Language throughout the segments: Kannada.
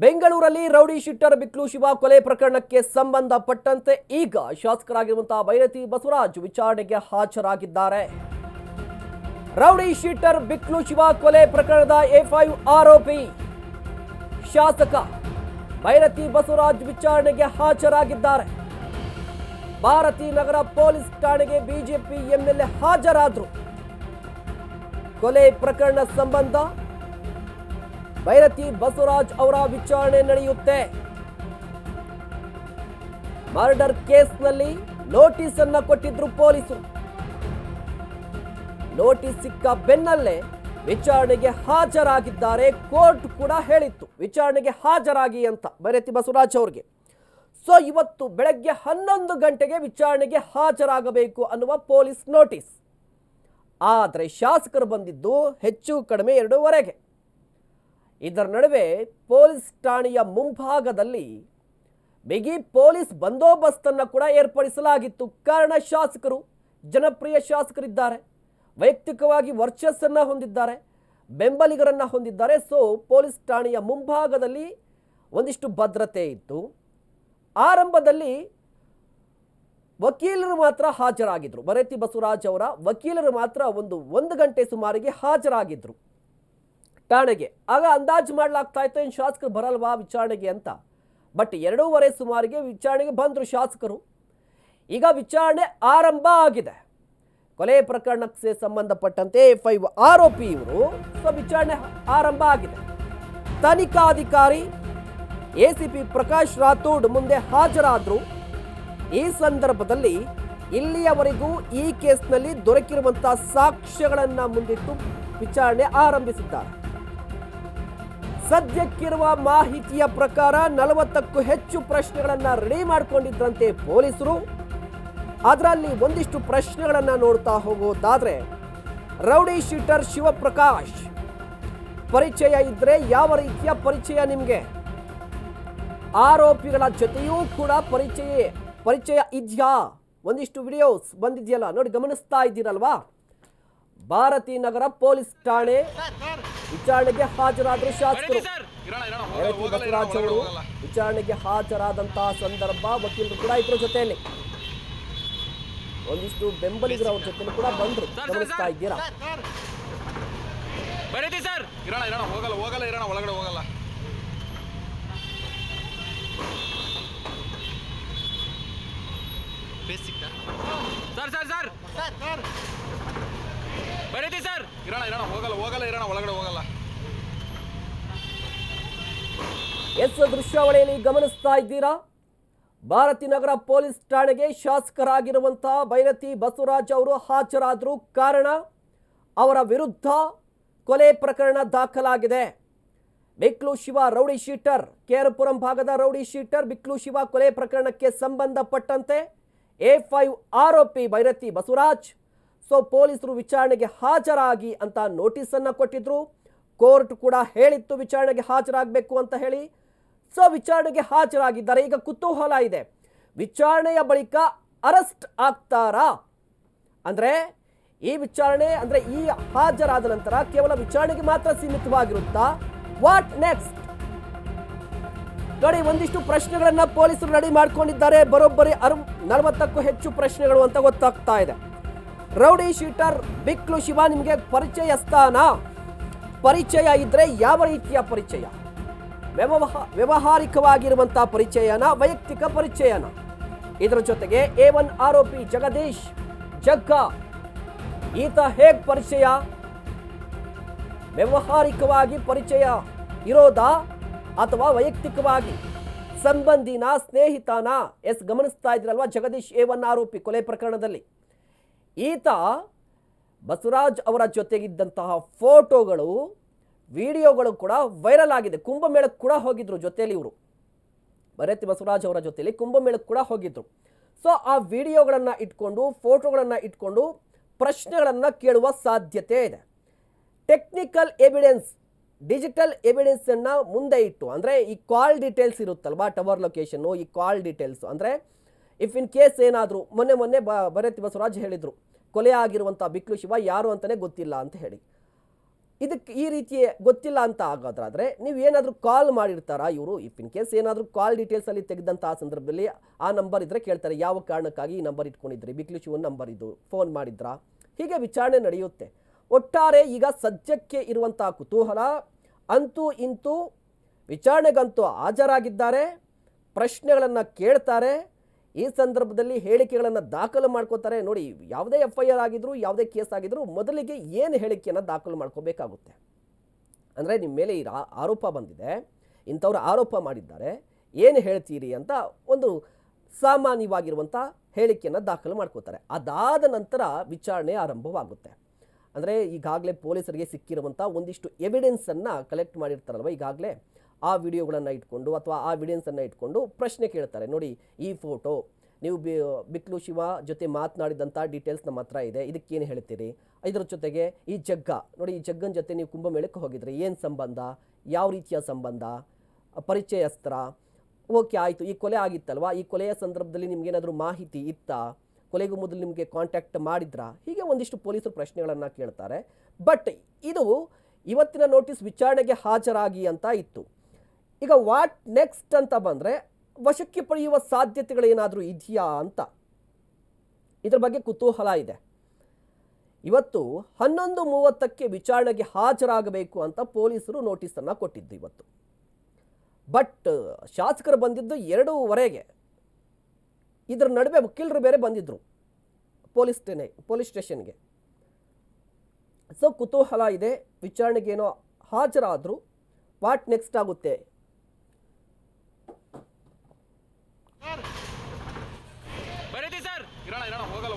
ಬೆಂಗಳೂರಲ್ಲಿ ರೌಡಿ ಶೀಟರ್ ಬಿಕ್ಲು ಶಿವ ಕೊಲೆ ಪ್ರಕರಣಕ್ಕೆ ಸಂಬಂಧಪಟ್ಟಂತೆ ಈಗ ಶಾಸಕರಾಗಿರುವಂತಹ ಬೈರತಿ ಬಸವರಾಜ್ ವಿಚಾರಣೆಗೆ ಹಾಜರಾಗಿದ್ದಾರೆ. ರೌಡಿ ಶೀಟರ್ ಬಿಕ್ಲು ಶಿವ ಕೊಲೆ ಪ್ರಕರಣದ A5 ಆರೋಪಿ ಶಾಸಕ ಬೈರತಿ ಬಸವರಾಜ್ ವಿಚಾರಣೆಗೆ ಹಾಜರಾಗಿದ್ದಾರೆ. ಭಾರತಿ ನಗರ ಪೊಲೀಸ್ ಠಾಣೆಗೆ ಬಿಜೆಪಿ ಎಂಎಲ್ಎ ಹಾಜರಾದರು. ಕೊಲೆ ಪ್ರಕರಣ ಸಂಬಂಧ ಬೈರತಿ ಬಸವರಾಜ್ ಅವರ ವಿಚಾರಣೆ ನಡೆಯುತ್ತೆ. ಮರ್ಡರ್ ಕೇಸ್ನಲ್ಲಿ ನೋಟಿಸ್ ಅನ್ನ ಕೊಟ್ಟಿದ್ರು ಪೊಲೀಸರು. ನೋಟಿಸ್ ಸಿಕ್ಕ ಬೆನ್ನಲ್ಲೇ ವಿಚಾರಣೆಗೆ ಹಾಜರಾಗಿದ್ದಾರೆ. ಕೋರ್ಟ್ ಕೂಡ ಹೇಳಿತ್ತು ವಿಚಾರಣೆಗೆ ಹಾಜರಾಗಿ ಅಂತ ಬೈರತಿ ಬಸವರಾಜ್ ಅವರಿಗೆ. ಸೊ ಇವತ್ತು ಬೆಳಗ್ಗೆ 11 ಗಂಟೆಗೆ ವಿಚಾರಣೆಗೆ ಹಾಜರಾಗಬೇಕು ಅನ್ನುವ ಪೊಲೀಸ್ ನೋಟಿಸ್. ಆದರೆ ಶಾಸಕರು ಬಂದಿದ್ದು ಹೆಚ್ಚು ಕಡಿಮೆ 2:15. ಇದರ ನಡುವೆ ಪೊಲೀಸ್ ಠಾಣೆಯ ಮುಂಭಾಗದಲ್ಲಿ ಬಿಗಿ ಪೊಲೀಸ್ ಬಂದೋಬಸ್ತನ್ನು ಕೂಡ ಏರ್ಪಡಿಸಲಾಗಿತ್ತು. ಕಾರಣ ಶಾಸಕರು ಜನಪ್ರಿಯ ಶಾಸಕರಿದ್ದಾರೆ, ವೈಯಕ್ತಿಕವಾಗಿ ವರ್ಚಸ್ಸನ್ನು ಹೊಂದಿದ್ದಾರೆ, ಬೆಂಬಲಿಗರನ್ನು ಹೊಂದಿದ್ದಾರೆ. ಸೊ ಪೊಲೀಸ್ ಠಾಣೆಯ ಮುಂಭಾಗದಲ್ಲಿ ಒಂದಿಷ್ಟು ಭದ್ರತೆ ಇತ್ತು. ಆರಂಭದಲ್ಲಿ ವಕೀಲರು ಮಾತ್ರ ಹಾಜರಾಗಿದ್ರು. ಬೈರತಿ ಬಸವರಾಜ್ ಅವರ ವಕೀಲರು ಮಾತ್ರ ಒಂದು ಗಂಟೆ ಸುಮಾರಿಗೆ ಹಾಜರಾಗಿದ್ರು ಠಾಣೆಗೆ. ಆಗ ಅಂದಾಜು ಮಾಡಲಾಗ್ತಾ ಇತ್ತು ಏನು ಶಾಸಕರು ಬರಲ್ವಾ ವಿಚಾರಣೆಗೆ ಅಂತ. ಬಟ್ 2:15 ಸುಮಾರಿಗೆ ವಿಚಾರಣೆಗೆ ಬಂದರು ಶಾಸಕರು. ಈಗ ವಿಚಾರಣೆ ಆರಂಭ ಆಗಿದೆ. ಕೊಲೆ ಪ್ರಕರಣಕ್ಕೆ ಸಂಬಂಧಪಟ್ಟಂತೆ A5 ಆರೋಪಿ ಇವರು. ಸೊ ವಿಚಾರಣೆ ಆರಂಭ ಆಗಿದೆ. ತನಿಖಾಧಿಕಾರಿ ACP ಪ್ರಕಾಶ್ ರಾಥೋಡ್ ಮುಂದೆ ಹಾಜರಾದರು. ಈ ಸಂದರ್ಭದಲ್ಲಿ ಇಲ್ಲಿಯವರೆಗೂ ಈ ಕೇಸ್ನಲ್ಲಿ ದೊರಕಿರುವಂತಹ ಸಾಕ್ಷ್ಯಗಳನ್ನು ಮುಂದಿಟ್ಟು ವಿಚಾರಣೆ ಆರಂಭಿಸಿದ್ದಾರೆ. ಸದ್ಯಕ್ಕಿರುವ ಮಾಹಿತಿಯ ಪ್ರಕಾರ 40ಕ್ಕೂ ಹೆಚ್ಚು ಪ್ರಶ್ನೆಗಳನ್ನು ರೆಡಿ ಮಾಡಿಕೊಂಡಿದ್ರಂತೆ ಪೊಲೀಸರು. ಅದರಲ್ಲಿ ಒಂದಿಷ್ಟು ಪ್ರಶ್ನೆಗಳನ್ನು ನೋಡ್ತಾ ಹೋಗೋದಾದ್ರೆ, ರೌಡಿ ಶೀಟರ್ ಶಿವಪ್ರಕಾಶ್ ಪರಿಚಯ ಇದ್ರೆ ಯಾವ ರೀತಿಯ ಪರಿಚಯ ನಿಮಗೆ? ಆರೋಪಿಗಳ ಜೊತೆಯೂ ಕೂಡ ಪರಿಚಯ ಇದೆಯಾ? ಒಂದಿಷ್ಟು ವಿಡಿಯೋಸ್ ಬಂದಿದೆಯಲ್ಲ ನೋಡಿ, ಗಮನಿಸ್ತಾ ಇದ್ದೀರಲ್ವಾ? ಭಾರತಿ ನಗರ ಪೊಲೀಸ್ ಠಾಣೆ ವಿಚಾರಣೆಗೆ ಹಾಜರಾದರು ಶಾಸಕರು. ಬೈರತಿ ಬಸವರಾಜ್ ಅವರು ವಿಚಾರಣೆಗೆ ಹಾಜರಾದಂತಹ ಸಂದರ್ಭ ವಕೀಲರು ಕೂಡ ಇದ್ರ ಜೊತೆಯಲ್ಲಿ ಒಂದಿಷ್ಟು ಬೆಂಬಲಿಗರ ಅವ್ರ ಜೊತೆ ಕೂಡ ಬಂದ್ರು. ಗಮನಿಸ್ತಾ ಇದ್ದೀರಾ? ಎಸ್ ದೃಶ್ಯಾವಳಿಯಲ್ಲಿ ಗಮನಿಸ್ತಾ ಇದ್ದೀರಾ? ಭಾರತಿ ನಗರ ಪೊಲೀಸ್ ಠಾಣೆಗೆ ಶಾಸಕರಾಗಿರುವಂತಹ ಬೈರತಿ ಬಸವರಾಜ್ ಅವರು ಹಾಜರಾದರು. ಕಾರಣ, ಅವರ ವಿರುದ್ಧ ಕೊಲೆ ಪ್ರಕರಣ ದಾಖಲಾಗಿದೆ. ಬಿಕ್ಲು ಶಿವ ರೌಡಿ ಶೀಟರ್, ಕೇರಪುರಂ ಭಾಗದ ರೌಡಿ ಶೀಟರ್ ಬಿಕ್ಲು ಶಿವ ಕೊಲೆ ಪ್ರಕರಣಕ್ಕೆ ಸಂಬಂಧಪಟ್ಟಂತೆ A5 ಆರೋಪಿ ಬೈರತಿ ಬಸವರಾಜ್. ಸೊ ಪೊಲೀಸರು ವಿಚಾರಣೆಗೆ ಹಾಜರಾಗಿ ಅಂತ ನೋಟಿಸ್ ಅನ್ನ ಕೊಟ್ಟಿದ್ರು. ಕೋರ್ಟ್ ಕೂಡ ಹೇಳಿತ್ತು ವಿಚಾರಣೆಗೆ ಹಾಜರಾಗಬೇಕು ಅಂತ ಹೇಳಿ. ಸೊ ವಿಚಾರಣೆಗೆ ಹಾಜರಾಗಿದ್ದಾರೆ. ಈಗ ಕುತೂಹಲ ಇದೆ, ವಿಚಾರಣೆಯ ಬಳಿಕ ಅರೆಸ್ಟ್ ಆಗ್ತಾರಾ? ಅಂದ್ರೆ ಈ ವಿಚಾರಣೆ ಅಂದ್ರೆ ಈ ಹಾಜರಾದ ನಂತರ ಕೇವಲ ವಿಚಾರಣೆಗೆ ಮಾತ್ರ ಸೀಮಿತವಾಗಿರುತ್ತಾ? ವಾಟ್ ನೆಕ್ಸ್ಟ್ ನೋಡಿ, ಒಂದಿಷ್ಟು ಪ್ರಶ್ನೆಗಳನ್ನ ಪೊಲೀಸರು ರೆಡಿ ಮಾಡ್ಕೊಂಡಿದ್ದಾರೆ. ಬರೋಬ್ಬರಿ 40ಕ್ಕೂ ಹೆಚ್ಚು ಪ್ರಶ್ನೆಗಳು ಅಂತ ಗೊತ್ತಾಗ್ತಾ ಇದೆ. ರೌಡಿ ಶೀಟರ್ ಬಿಕ್ಲು ಶಿವ ನಿಮಗೆ ಪರಿಚಯಸ್ಥಾನಾ? ಪರಿಚಯ ಇದ್ರೆ ಯಾವ ರೀತಿಯ ಪರಿಚಯ? ವ್ಯವಹಾರಿಕವಾಗಿರುವಂತಹ ಪರಿಚಯನ, ವೈಯಕ್ತಿಕ ಪರಿಚಯನ? ಇದರ ಜೊತೆಗೆ A1 ಆರೋಪಿ ಜಗದೀಶ್ ಜಗ್ಗ, ಈತ ಹೇಗ್ ಪರಿಚಯ? ವ್ಯವಹಾರಿಕವಾಗಿ ಪರಿಚಯ ಇರೋದಾ ಅಥವಾ ವೈಯಕ್ತಿಕವಾಗಿ ಸಂಬಂಧಿನ, ಸ್ನೇಹಿತನ? ಎಸ್ ಗಮನಿಸ್ತಾ ಇದ್ರಲ್ವಾ, ಜಗದೀಶ್ A1 ಆರೋಪಿ ಕೊಲೆ ಪ್ರಕರಣದಲ್ಲಿ ಈತ ಬಸವರಾಜ್ ಅವರ ಜೊತೆಗಿದ್ದಂತಹ ಫೋಟೋಗಳು, ವಿಡಿಯೋಗಳು ಕೂಡ ವೈರಲ್ ಆಗಿದೆ. ಕುಂಭಮೇಳಕ್ಕೆ ಕೂಡ ಹೋಗಿದ್ರು ಜೊತೆಯಲ್ಲಿ ಇವರು. ಬೈರತಿ ಬಸವರಾಜ್ ಅವರ ಜೊತೆಯಲ್ಲಿ ಕುಂಭಮೇಳಕ್ಕೆ ಕೂಡ ಹೋಗಿದ್ರು. ಸೊ ಆ ವಿಡಿಯೋಗಳನ್ನು ಇಟ್ಕೊಂಡು, ಫೋಟೋಗಳನ್ನು ಇಟ್ಕೊಂಡು ಪ್ರಶ್ನೆಗಳನ್ನು ಕೇಳುವ ಸಾಧ್ಯತೆ ಇದೆ. ಟೆಕ್ನಿಕಲ್ ಎವಿಡೆನ್ಸ್, ಡಿಜಿಟಲ್ ಎವಿಡೆನ್ಸ್ ಅನ್ನ ಮುಂದೆ ಇಟ್ಟು, ಅಂದರೆ ಈ ಕಾಲ್ ಡೀಟೇಲ್ಸ್ ಇರುತ್ತಲ್ವಾ, ಟವರ್ ಲೊಕೇಶನ್ನು, ಈ ಕಾಲ್ ಡೀಟೇಲ್ಸ್ ಅಂದರೆ ಇಫ್ ಇನ್ ಕೇಸ್ ಏನಾದರೂ ಮೊನ್ನೆ ಬೈರತಿ ಬಸವರಾಜ್ ಹೇಳಿದರು ಕೊಲೆ ಆಗಿರುವಂಥ ಬಿಕ್ಲು ಶಿವ ಯಾರು ಅಂತಲೇ ಗೊತ್ತಿಲ್ಲ ಅಂತ ಹೇಳಿ. ಇದಕ್ಕೆ ಈ ರೀತಿ ಗೊತ್ತಿಲ್ಲ ಅಂತ ಆಗೋದ್ರಾದರೆ ನೀವು ಏನಾದರೂ ಕಾಲ್ ಮಾಡಿರ್ತಾರಾ ಇವರು, ಇಫ್ ಇನ್ ಕೇಸ್ ಏನಾದರೂ ಕಾಲ್ ಡೀಟೇಲ್ಸಲ್ಲಿ ತೆಗೆದಂಥ ಆ ಸಂದರ್ಭದಲ್ಲಿ ಆ ನಂಬರ್ ಇದ್ದರೆ ಕೇಳ್ತಾರೆ, ಯಾವ ಕಾರಣಕ್ಕಾಗಿ ಈ ನಂಬರ್ ಇಟ್ಕೊಂಡಿದ್ರಿ, ಬಿಕ್ಲು ಶಿವನ್ ನಂಬರ್ ಇದು, ಫೋನ್ ಮಾಡಿದ್ರಾ, ಹೀಗೆ ವಿಚಾರಣೆ ನಡೆಯುತ್ತೆ. ಒಟ್ಟಾರೆ ಈಗ ಸದ್ಯಕ್ಕೆ ಇರುವಂಥ ಕುತೂಹಲ, ಅಂತೂ ಇಂತೂ ವಿಚಾರಣೆಗಂತೂ ಹಾಜರಾಗಿದ್ದಾರೆ, ಪ್ರಶ್ನೆಗಳನ್ನು ಕೇಳ್ತಾರೆ, ಈ ಸಂದರ್ಭದಲ್ಲಿ ಹೇಳಿಕೆಗಳನ್ನು ದಾಖಲು ಮಾಡ್ಕೋತಾರೆ. ನೋಡಿ, ಯಾವುದೇ FIR ಆಗಿದ್ರು, ಯಾವುದೇ ಕೇಸ್ ಆಗಿದ್ರು, ಮೊದಲಿಗೆ ಏನು ಹೇಳಿಕೆಯನ್ನು ದಾಖಲು ಮಾಡ್ಕೋಬೇಕಾಗುತ್ತೆ ಅಂದರೆ ನಿಮ್ಮ ಮೇಲೆ ಈ ಆರೋಪ ಬಂದಿದೆ, ಇಂಥವ್ರು ಆರೋಪ ಮಾಡಿದ್ದಾರೆ, ಏನು ಹೇಳ್ತೀರಿ ಅಂತ ಒಂದು ಸಾಮಾನ್ಯವಾಗಿರುವಂಥ ಹೇಳಿಕೆಯನ್ನು ದಾಖಲು ಮಾಡ್ಕೋತಾರೆ. ಅದಾದ ನಂತರ ವಿಚಾರಣೆ ಆರಂಭವಾಗುತ್ತೆ. ಅಂದರೆ ಈಗಾಗಲೇ ಪೊಲೀಸರಿಗೆ ಸಿಕ್ಕಿರುವಂಥ ಒಂದಿಷ್ಟು ಎವಿಡೆನ್ಸನ್ನು ಕಲೆಕ್ಟ್ ಮಾಡಿರ್ತಾರಲ್ವ, ಈಗಾಗಲೇ ಆ ವಿಡಿಯೋಗಳನ್ನು ಇಟ್ಕೊಂಡು ಅಥವಾ ಆ ವಿಡಿಯನ್ಸನ್ನು ಇಟ್ಕೊಂಡು ಪ್ರಶ್ನೆ ಕೇಳ್ತಾರೆ. ನೋಡಿ, ಈ ಫೋಟೋ ನೀವು ಬಿಕ್ಲು ಶಿವ ಜೊತೆ ಮಾತನಾಡಿದಂಥ ಡೀಟೇಲ್ಸ್ ನಮ್ಮ ಹತ್ರ ಇದೆ, ಇದಕ್ಕೇನು ಹೇಳ್ತೀರಿ, ಇದರ ಜೊತೆಗೆ ಈ ಜಗ್ಗ ನೋಡಿ, ಈ ಜಗ್ಗನ ಜೊತೆ ನೀವು ಕುಂಭಮೇಳಕ್ಕೆ ಹೋಗಿದ್ರಿ, ಏನು ಸಂಬಂಧ, ಯಾವ ರೀತಿಯ ಸಂಬಂಧ, ಪರಿಚಯಸ್ತ್ರ, ಓಕೆ ಆಯಿತು, ಈ ಕೊಲೆ ಆಗಿತ್ತಲ್ವ, ಈ ಕೊಲೆಯ ಸಂದರ್ಭದಲ್ಲಿ ನಿಮಗೇನಾದರೂ ಮಾಹಿತಿ ಇತ್ತಾ, ಕೊಲೆಗೂ ಮೊದಲು ನಿಮಗೆ ಕಾಂಟ್ಯಾಕ್ಟ್ ಮಾಡಿದ್ರಾ, ಹೀಗೆ ಒಂದಿಷ್ಟು ಪೊಲೀಸರು ಪ್ರಶ್ನೆಗಳನ್ನು ಕೇಳ್ತಾರೆ. ಬಟ್ ಇದು ಇವತ್ತಿನ ನೋಟಿಸ್ ವಿಚಾರಣೆಗೆ ಹಾಜರಾಗಿ ಅಂತ ಇತ್ತು. ಈಗ ವಾಟ್ ನೆಕ್ಸ್ಟ್ ಅಂತ ಬಂದರೆ ವಶಕ್ಕೆ ಪಡೆಯುವ ಸಾಧ್ಯತೆಗಳೇನಾದರೂ ಇದೆಯಾ ಅಂತ ಇದ್ರ ಬಗ್ಗೆ ಕುತೂಹಲ ಇದೆ. ಇವತ್ತು 11:30ಕ್ಕೆ ವಿಚಾರಣೆಗೆ ಹಾಜರಾಗಬೇಕು ಅಂತ ಪೊಲೀಸರು ನೋಟಿಸನ್ನು ಕೊಟ್ಟಿದ್ದು ಇವತ್ತು. ಬಟ್ ಶಾಸಕರು ಬಂದಿದ್ದು 2:15. ಇದರ ನಡುವೆ ವಕೀಲರು ಬೇರೆ ಬಂದಿದ್ದರು ಪೊಲೀಸ್ ಸ್ಟೇಷನ್ಗೆ. ಸೊ ಕುತೂಹಲ ಇದೆ, ವಿಚಾರಣೆಗೇನೋ ಹಾಜರಾದರು, ವಾಟ್ ನೆಕ್ಸ್ಟ್ ಆಗುತ್ತೆ.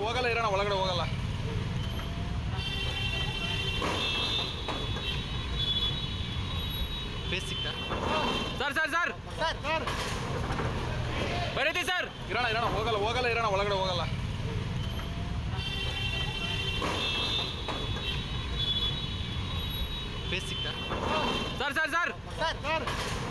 ಹೋಗಲ್ಲ ಇರೋಣ, ಒಳಗಡೆ ಹೋಗಲ್ಲ. ಸರ್ ಬರೀತಿ ಸರ್, ಇರೋಣ ಹೋಗಲ್ಲ ಇರೋಣ, ಒಳಗಡೆ ಹೋಗಲ್ಲ. ಫೇಸ್ ಸಿಕ್ತಾ ಸರ್?